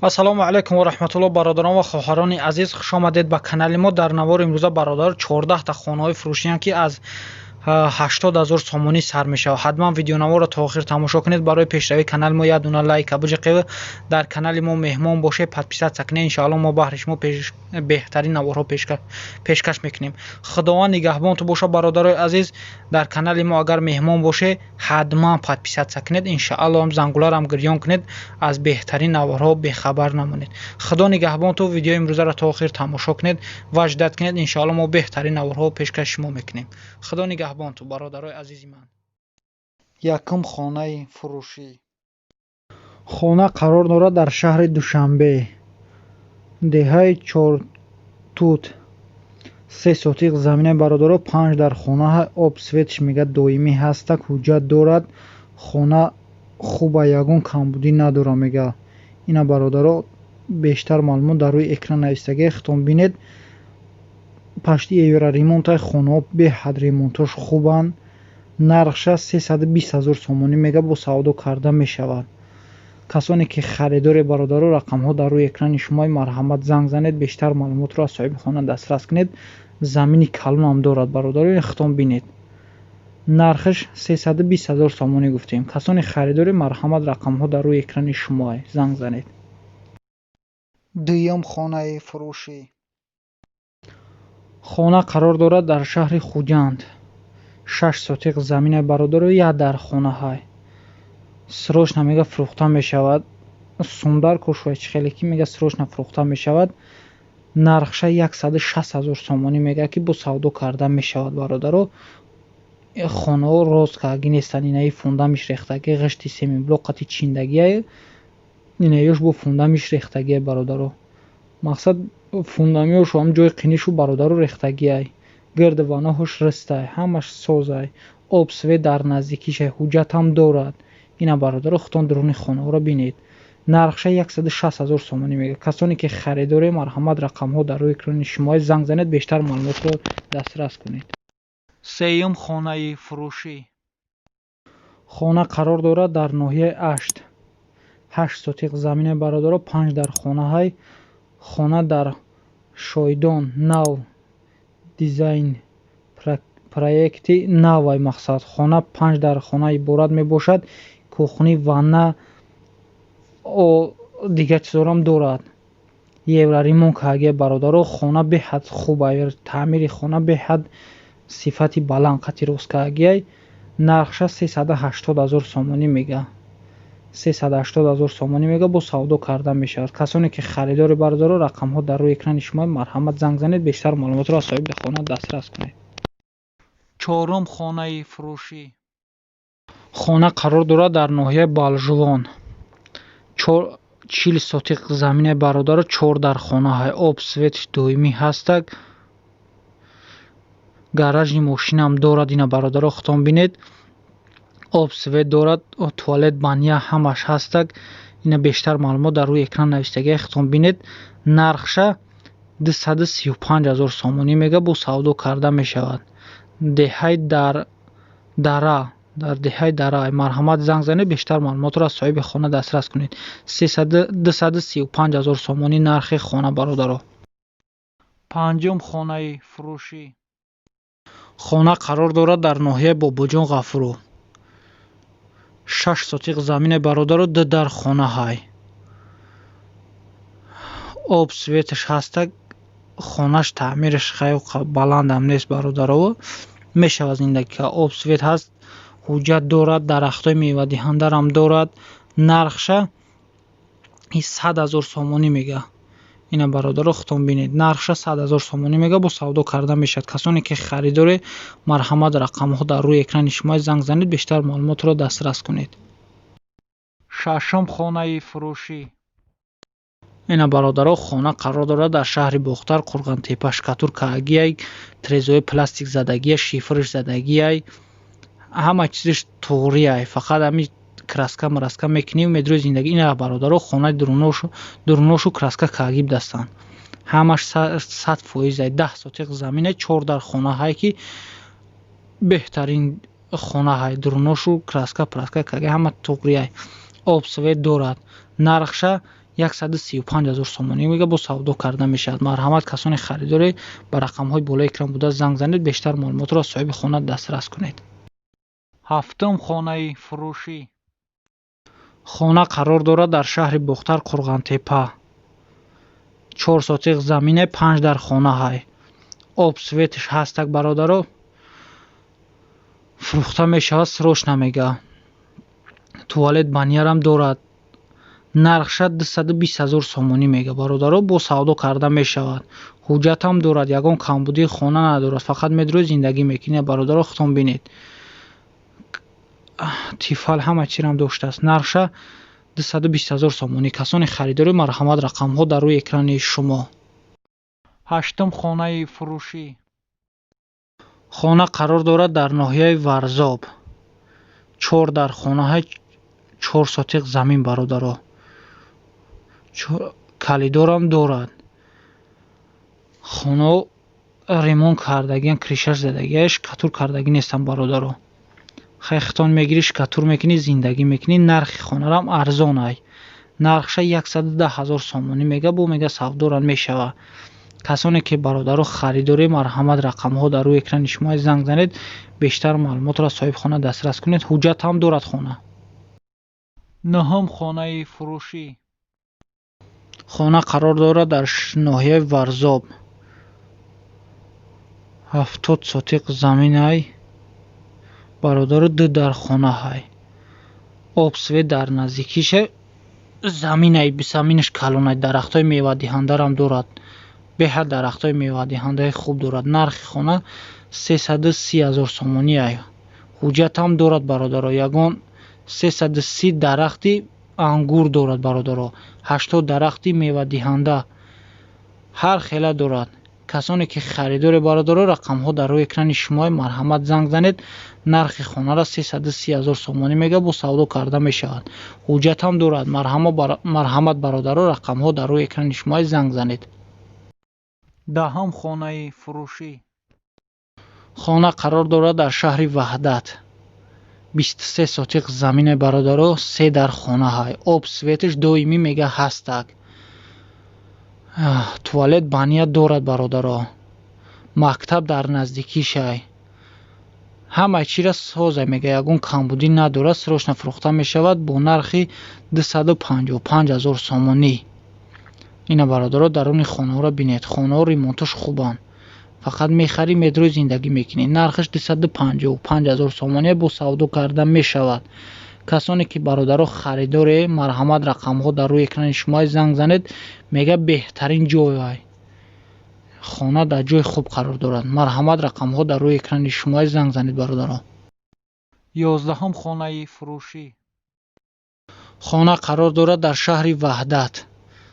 ассалому алайкум ва раҳматуллоҳ. бародарон ва хоҳарони азиз, хуш омадед ба канали мо. дар навори имрӯза бародар 14 та хонаҳои фурӯшиям ки аз 80,000 сомонӣ сар мешавад. ҳатман видеонаворро то охир тамошо кунед. барои пешравии канали мо як дуна лайка биҷиқед, дар канали мо меҳмон бошед, подписатсия кунед. иншоалло мо баҳри шумо беҳтарин наворҳо пешкаш мекунем. худованд нигаҳбонтон боша. бародарои азиз, дар канали мо агар меҳмон боше, ҳатман подписатсия кунед. иншоалло зангуларам гирён кунед, аз беҳтарин наворҳо бехабар намонед. худо нигаҳбонтон. видеои имрӯзаро то охир тамошо кунед ва жидат кунед. иншоалло мо беҳтарин наворҳо пешкаши шумо мекунем. худо нигаҳбонтон бародарои азизи ман. якум хонаи фурӯшӣ. хона қарор дорад дар шаҳри Душанбе, деҳаи Чортут. 3 сотиқ заминаи бародаро 5 дар хонаҳа. об светш мега доимӣ ҳастак, ҳуҷҷат дорад. хона хуба, ягон камбудӣ надора мега. ина бародаро бештар маълумот дар рӯи экран навистагӣ хитон бинед. пашти евра ремонтаи хонаҳо беҳад ремонтош хубанд. нархша 320,000 сомонӣ мега, бо савдо карда мешавад. касоне ки харидори бародаро, рақамҳо дар рӯи экрани шумои марҳамат занг занед, бештар маълумотро аз соҳиби хона дастрас кунед. замини калонам дорад бародаро, хитон бинед. нархш 320,000 сомонӣ гуфтем. касони харидори марҳамат, рақамҳо дар рӯи экрани шумои занг занед. дуюм хонаи фурӯшӣ. хона қарор дорад дар шаҳри Хуҷанд. 6 сотиқ заминаи бародаро, як дар хонаҳай. срочно мега фурӯхта мешавад. сумдар кушвай чихелики мега срочно фурӯхта мешавад. нархша 160,000 сомонӣ мега ки бо савдо карда мешавад бародаро. хонаҳо роскаги нестан, инаи фундамиш рехтаги, ғишти семиблоқати чиндагия, инаёш бо фундамиш рехтагия бародаро. мақсад фундамиёшу ҳам ҷои қинишу бародаро рехтагиай, гирдиваноҳош ристай, ҳамаш созай, об свет дар наздикишай, ҳуҷҷатам дорад. ина бародаро хитон дуруни хонаҳоро бинед. нархша 160,000 сомонӣ мега. касоне ки харидори марҳамат, рақамҳо дар рӯи экрани шумои занг занед, бештар маълумотро дастрас кунед. сеюм хонаи фурӯшӣ. хона қарор дорад дар ноҳияи Ашт. 8 сотиқ заминаи бародаро, 5 дар хонаҳай. хона дар шойдон нав дизайн проекти навай мақсад. хона 5 дар хона иборат мебошад. кухни, ванна, дигар чизорам дорад. евра ремонт кардагия бародаро. хона беҳад хуба, таъмири хона беҳад сифати баланд, қати роскагиай. нархша 380,000 сомонӣ мега. 380,000 сомонӣ мега, бо савдо карда мешавад. касоне ки харидори бародаро, рақамҳо дар рӯи экрани шумои марҳамат занг занед, бештар маълумотро аз соҳиби хона дастрас кунед. чорум хонаи фурӯшӣ. хона қарор дорад дар ноҳияи Балжувон. 40 сотиқ заминаи бародаро, 4 дар хонаҳай. об светш доимӣ ҳастак, гаражи мошинам дорад. ина бародаро хитон бинед. об свет дорад, туалет, баня ҳамаш ҳастак. ина бештар маълумот дар рӯи экран навистагия хитон бинед. нархша 235,000 сомонӣ мега, бо савдо карда мешавад. деҳаи дар деҳаи дара марҳамат занг занед, бештар маълумотро аз соҳиби хона дастрас кунед. 235,000 сомонӣ нархи хона бародаро. панҷум хонаи фурӯшӣ. хона қарор дорад дар ноҳияи Бобоҷон Ғафурӯ. 6 сотиқ заминаи бародаро, 2 дар хонаҳай. об светш ҳастак. хонаш таъмириш хеле баландам нест бародаро, мешавад зиндаги кард. об свет ҳаст, ҳуҷҷат дорад, дарахтои мевадиҳандарам дорад. нархша 100,000 сомонӣ мега. ина бародаро хитон бинед. нархша 100,000 сомонӣ мега, бо савдо карда мешавад. касоне ки харидори марҳамат, рақамҳо дар рӯи экрани шумои занг занед, бештар маълумотро дастрас кунед. шашум хонаи фурӯшӣ. ина бародаро хона қарор дорад дар шаҳри Бохтар, Қурғантепа. шкатуркагиай, трезои пластик задагия, шифрш задагиай, ҳама чизиш туғрияй, фақат ами краска мараска мекунив медрӯи зиндагӣ. ина бародаро хонаи дуруношу краска кагиб дастанд. ҳамаш 100%. 10 сотиқ замина, 4 дар хонаҳай ки беҳтарин хонаҳай. дуруношу краска праска каги ҳама туғрияй. об свет дорад. нархша 135000 сомонӣ мега бо савдо карда мешавад. марҳамат касони харидоре ба рақамҳои болои экран буда занг занед, бештар маълумотро аз соҳиби хона дастрас кунед. ҳафтум хонаи фурӯшӣ. хона қарор дорад дар шаҳри бохтар қурғантепа. 4 сотиқ замине, 5 дар хона ҳай. об светиш ҳастак бародаро, фурӯхта мешавад, срочна мега. туалет баниярам дорад. нархша 220000 сомонӣ мега бародаро, бо савдо карда мешавад. ҳуҷҷатам дорад, ягон камбудии хона надорад, фақат медрои зиндагӣ мекунед бародаро. хутон бинед, тифал ҳама чирам доштааст. нархша 220000 сомонӣ. касони харидорӣ марҳамат, рақамҳо дар рӯи экрани шумо. ҳаштум хонаи фурӯшӣ. хона қарор дорад дар ноҳияи варзоб. 4 дар хонаҳай, 4 сотиқ замин бародаро. калидорам дорад. хона ремонт кардагиан, кришаш задагиаш, катур кардагӣ нестам бародаро. хехтон мегирӣ, шкатур мекунӣ, зиндагӣ мекунӣ. нархи хонарам арзон ай. нархша 110000 сомонӣ мега, бо мега савдоран мешава. касоне ки бародаро харидорӣ марҳамат, рақамҳо дар рӯи экрани шумо занг занед, бештар маълумотро аз соҳиби хона дастрас кунед. ҳуҷҷат ҳам дорад хона. нӯҳум хонаи фурӯшӣ. хона қарор дорад дар ноҳияи варзоб. 70 сотиқ замин ай бародаро, 2 дар хона ҳай. об свет дар наздикиша, замин ай, заминаш калон ай. дарахтои мевадиҳандарам дорад, беҳад дарахтои мевадиҳандаи хуб дорад. нархи хона 330000 сомонӣ ай. ҳуҷҷатам дорад бародаро, ягон 330 дарахти ангур дорад бародаро, 80 дарахти мевадиҳанда, ҳар хела дорад. касоне ки харидори бародаро, рақамҳо дар рӯи экрани шумо, марҳамат занг занед. нархи хонара 330000 сомонӣ мега, бо савдо карда мешавад. ҳуҷҷатам дорад. марҳамат бародаро, рақамҳо дар рӯи экрани шумо занг занед. даҳум хонаи фурӯшӣ. хона қарор дорад дар шаҳри ваҳдат. 23 сотиқ замине бародаро, 3 дар хона ҳай. об светиш доимӣ мега ҳастак. туалет бания дорад бародаро. мактаб дар наздикишай. ҳама чира соза мега, ягон камбудӣ надорад, срочна фурӯхта мешавад бо нархи 255000 сомонӣ. ина бародаро, даруни хонаҳоро бинед. хонаҳо ремонташ хубанд, фақат мехарӣ, медрои зиндагӣ мекунӣ. нархаш 255000 сомонӣ бо савдо карда мешавад. касоне ки бародаро харидоре, марҳамат, рақамҳо дар рӯи экрани шумо занг занед, мега беҳтарин ҷой ай. хона дар ҷои хуб қарор дорад. марҳамат, рақамҳо дар рӯи экрани шумо занг занед бародаро. 11 хонаи фурӯшӣ. хона қарор дорад дар шаҳри ваҳдат.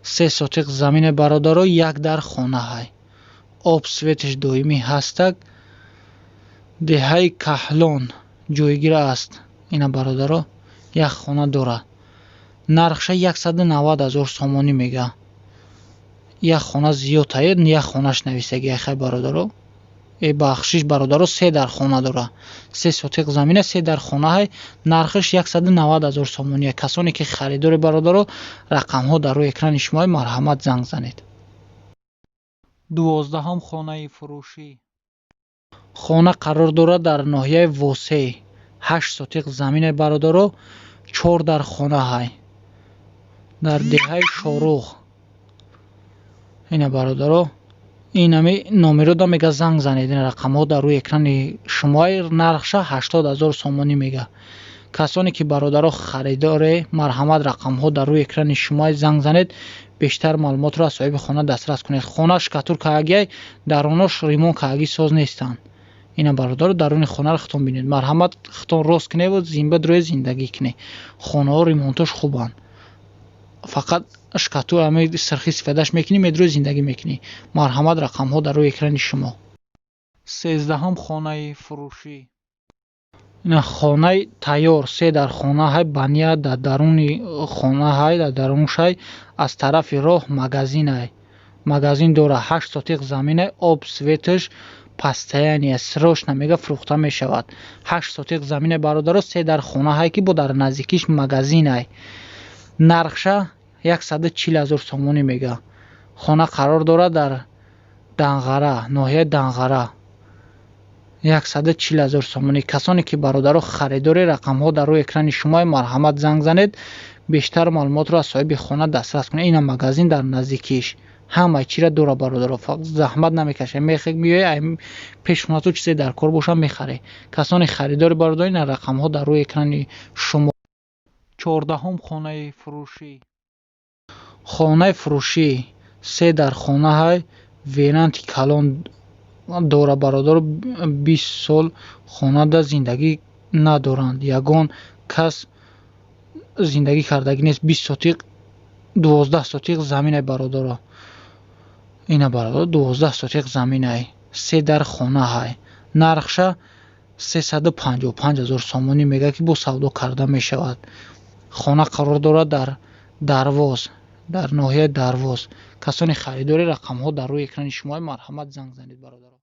3 сотиқ замине бародаро, 1 дар хона ҳай. об светиш доимӣ ҳастак. деҳаи каҳлон ҷойгир аст. ина бародаро, як хона дорад. нархша 190000 сомонӣ мега. як хона зиёд ай, як хонаш нависаги хай бародаро. бахшиш бародаро, 3 дар хона дора. 3 сотиқ замина, 3 дар хона ҳай. нархиш 190000 сомонӣ. касоне ки харидори бародаро, рақамҳо дар рӯи экрани шумо, марҳамат, занг занед. 12 хонаи фурӯшӣ. хона қарор дорад дар ноҳияи восей. 8 сотиқ замине бародаро, 4 дар хона ҳай. дар деҳаи шоруғ. ина бародаро, инами номерода мега занг занед. ин рақамҳо дар рӯи экрани шумо, нархша 80000 сомонӣ мега. касоне ки бародаро харидоре, марҳамат, рақамҳо дар рӯи экрани шумо занг занед, бештар маълумотро аз соҳиби хона дастрас кунед. хона шкатур каагиай, даронош ремонт кааги соз нестанд. ина бародаро, даруни хонаро хутон бинед. марҳамат, хутон рост кунед ва зинбадрои зиндагӣ кунед. хонаҳо ремонтош хубанд, фақат шкатур ами сирхи истифодаш мекунӣ, медрои зиндагӣ мекунӣ. марҳамат, рақамҳо дар рӯи экрани шумо. 13 хонаи фурӯшӣ. ина хонаи тайёр, 3 дар хона ҳай. бания дар даруни хона ҳай, дар даруншай, аз тарафи роҳ магазин ай. магазин дора. 8 сотиқ замин ай. об светаш пастаяния, срочна мега, фурӯхта мешавад. 8 сотиқ замин ай бародаро, 3 дар хона ҳай ки бо дар наздикиш магазин ай. нархша 140,000 сомонӣ мега. хона қарор дорад дар Данғара, ноҳияи Данғара. 140,000 сомонӣ. касоне ки бародаро харидори рақамҳо дар рӯи экрани шумои марҳамат занг занед, бештар маълумотро аз соҳиби хона дастрас кунед. ина магазин дар наздикиш. ҳамаи чира дура бародаро, заҳмат намекашед, меои пеш хонату чизе дар кор боша мехаре. касони харидори бародаро, ина рақамҳо дар рӯи экрани шумо. 14 хонаи фурӯшӣ. хонаи фурӯшӣ 3 дар хонаҳай веранти калон дора бародаро 20 сол хонада зиндагӣ надоранд. ягон кас зиндагӣ кардагӣ нест. 12 сотиқ заминай бародаро. ина бародаро 12 сотиқ заминай. 3 дар хонаҳай. нархша 355,000 сомонӣ мега ки бо савдо карда мешавад. хона қарор дорад дар Дарвоз, дар ноҳияи Дарвоз. касони харидори рақамҳо дар рӯи экрани шумои марҳамат занг занед бародаро.